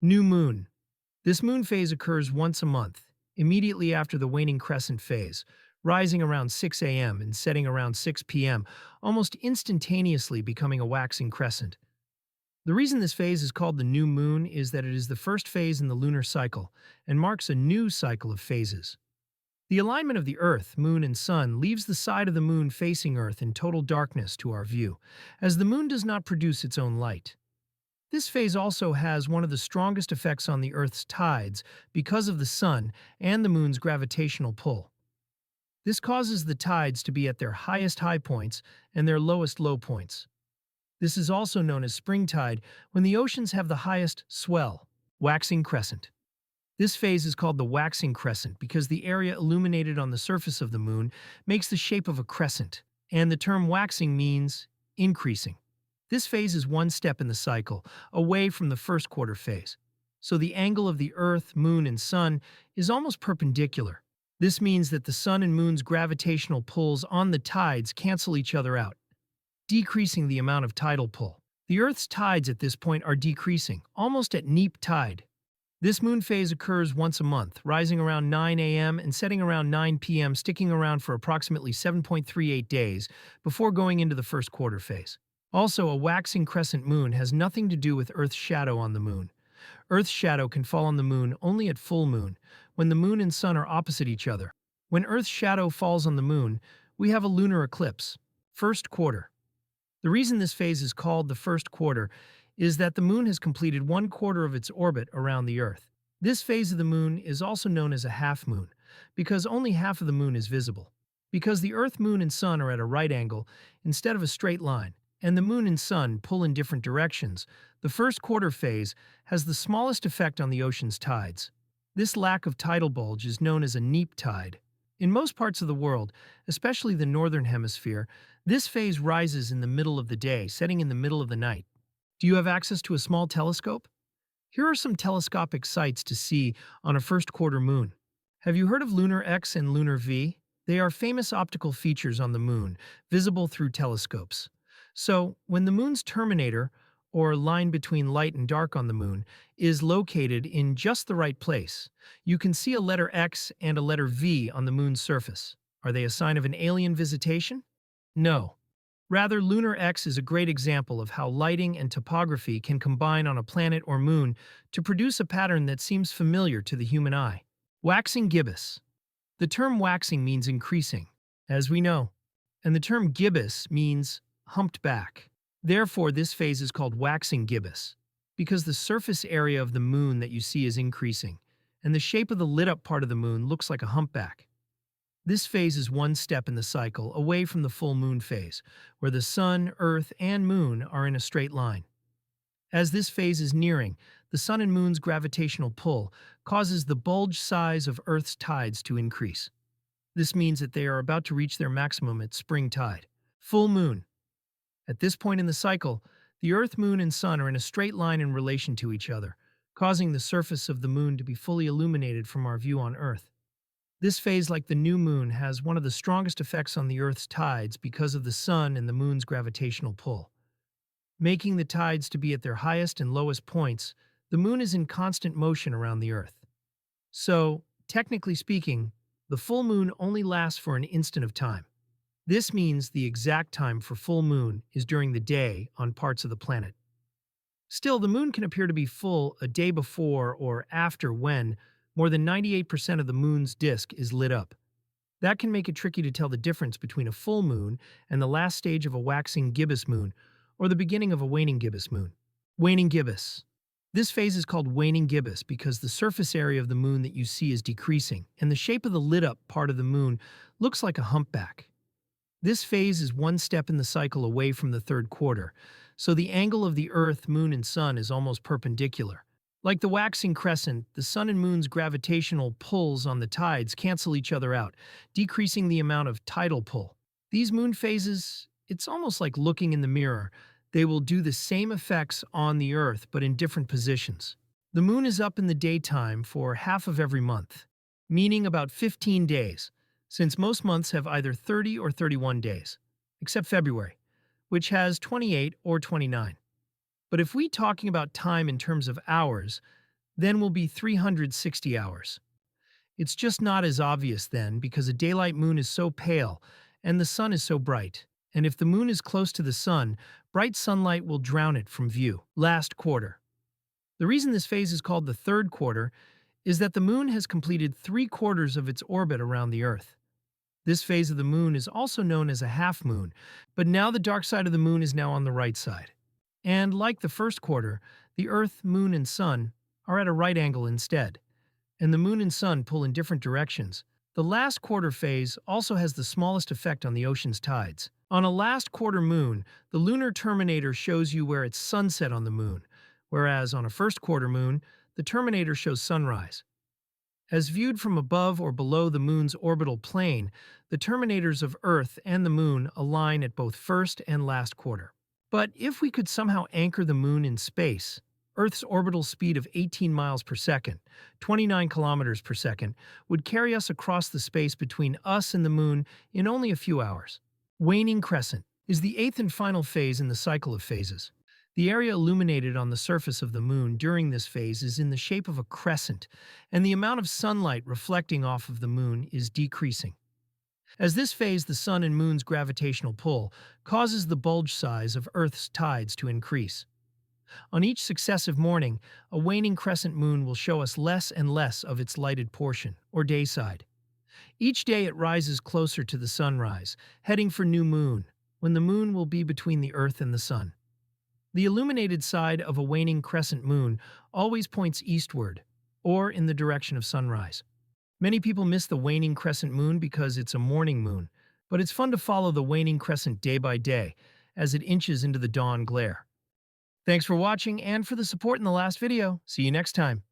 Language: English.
New moon. This moon phase occurs once a month, immediately after the waning crescent phase, rising around 6 a.m. and setting around 6 p.m., almost instantaneously becoming a waxing crescent. The reason this phase is called the new moon is that it is the first phase in the lunar cycle and marks a new cycle of phases. The alignment of the Earth, Moon, and Sun leaves the side of the Moon facing Earth in total darkness to our view, as the Moon does not produce its own light. This phase also has one of the strongest effects on the Earth's tides because of the Sun and the Moon's gravitational pull. This causes the tides to be at their highest high points and their lowest low points. This is also known as spring tide when the oceans have the highest swell, waxing crescent. This phase is called the waxing crescent because the area illuminated on the surface of the moon makes the shape of a crescent, and the term waxing means increasing. This phase is one step in the cycle, away from the first quarter phase. So the angle of the Earth, Moon, and Sun is almost perpendicular. This means that the Sun and Moon's gravitational pulls on the tides cancel each other out, decreasing the amount of tidal pull. The Earth's tides at this point are decreasing, almost at neap tide. This moon phase occurs once a month, rising around 9 a.m. and setting around 9 p.m., sticking around for approximately 7.38 days before going into the first quarter phase. Also, a waxing crescent moon has nothing to do with Earth's shadow on the moon. Earth's shadow can fall on the moon only at full moon, when the moon and sun are opposite each other. When Earth's shadow falls on the moon, we have a lunar eclipse, first quarter. The reason this phase is called the first quarter is that the moon has completed one quarter of its orbit around the Earth. This phase of the moon is also known as a half moon, because only half of the moon is visible. Because the Earth, moon, and sun are at a right angle instead of a straight line, and the moon and sun pull in different directions, the first quarter phase has the smallest effect on the ocean's tides. This lack of tidal bulge is known as a neap tide. In most parts of the world, especially the northern hemisphere, this phase rises in the middle of the day, setting in the middle of the night. Do you have access to a small telescope? Here are some telescopic sights to see on a first quarter moon. Have you heard of Lunar X and Lunar V? They are famous optical features on the moon, visible through telescopes. So, when the moon's terminator, or line between light and dark on the moon, is located in just the right place, you can see a letter X and a letter V on the moon's surface. Are they a sign of an alien visitation? No. Rather, Lunar X is a great example of how lighting and topography can combine on a planet or moon to produce a pattern that seems familiar to the human eye. Waxing gibbous. The term waxing means increasing, as we know, and the term gibbous means humped back. Therefore, this phase is called waxing gibbous, because the surface area of the moon that you see is increasing, and the shape of the lit-up part of the moon looks like a humpback. This phase is one step in the cycle away from the full moon phase, where the sun, earth, and moon are in a straight line. As this phase is nearing, the sun and moon's gravitational pull causes the bulge size of Earth's tides to increase. This means that they are about to reach their maximum at spring tide. Full moon. At this point in the cycle, the Earth, Moon, and Sun are in a straight line in relation to each other, causing the surface of the moon to be fully illuminated from our view on Earth. This phase, like the new moon, has one of the strongest effects on the Earth's tides because of the Sun and the moon's gravitational pull. Making the tides to be at their highest and lowest points, the moon is in constant motion around the Earth. So, technically speaking, the full moon only lasts for an instant of time. This means the exact time for full moon is during the day on parts of the planet. Still, the moon can appear to be full a day before or after when more than 98% of the moon's disk is lit up. That can make it tricky to tell the difference between a full moon and the last stage of a waxing gibbous moon or the beginning of a waning gibbous moon. Waning gibbous. This phase is called waning gibbous because the surface area of the moon that you see is decreasing, and the shape of the lit-up part of the moon looks like a humpback. This phase is one step in the cycle away from the third quarter, so the angle of the Earth, Moon, and Sun is almost perpendicular. Like the waxing crescent, the Sun and Moon's gravitational pulls on the tides cancel each other out, decreasing the amount of tidal pull. These moon phases, it's almost like looking in the mirror. They will do the same effects on the Earth, but in different positions. The moon is up in the daytime for half of every month, meaning about 15 days, since most months have either 30 or 31 days, except February, which has 28 or 29. But if we're talking about time in terms of hours, then will be 360 hours. It's just not as obvious then because a daylight moon is so pale and the sun is so bright. And if the moon is close to the sun, bright sunlight will drown it from view. Last quarter. The reason this phase is called the third quarter is that the moon has completed 3/4 of its orbit around the Earth. This phase of the moon is also known as a half moon, but now the dark side of the moon is now on the right side. And like the first quarter, the Earth, moon, and sun are at a right angle instead, and the moon and sun pull in different directions. The last quarter phase also has the smallest effect on the ocean's tides. On a last quarter moon, the lunar terminator shows you where it's sunset on the moon, whereas on a first quarter moon, the terminator shows sunrise. As viewed from above or below the moon's orbital plane, the terminators of Earth and the moon align at both first and last quarter. But if we could somehow anchor the moon in space, Earth's orbital speed of 18 miles per second, 29 kilometers per second, would carry us across the space between us and the moon in only a few hours. Waning Crescent is the eighth and final phase in the cycle of phases. The area illuminated on the surface of the moon during this phase is in the shape of a crescent, and the amount of sunlight reflecting off of the moon is decreasing. As this phase, the sun and moon's gravitational pull causes the bulge size of Earth's tides to increase. On each successive morning, a waning crescent moon will show us less and less of its lighted portion, or day side. Each day it rises closer to the sunrise, heading for new moon, when the moon will be between the Earth and the sun. The illuminated side of a waning crescent moon always points eastward, or in the direction of sunrise. Many people miss the waning crescent moon because it's a morning moon, but it's fun to follow the waning crescent day by day as it inches into the dawn glare. Thanks for watching and for the support in the last video. See you next time.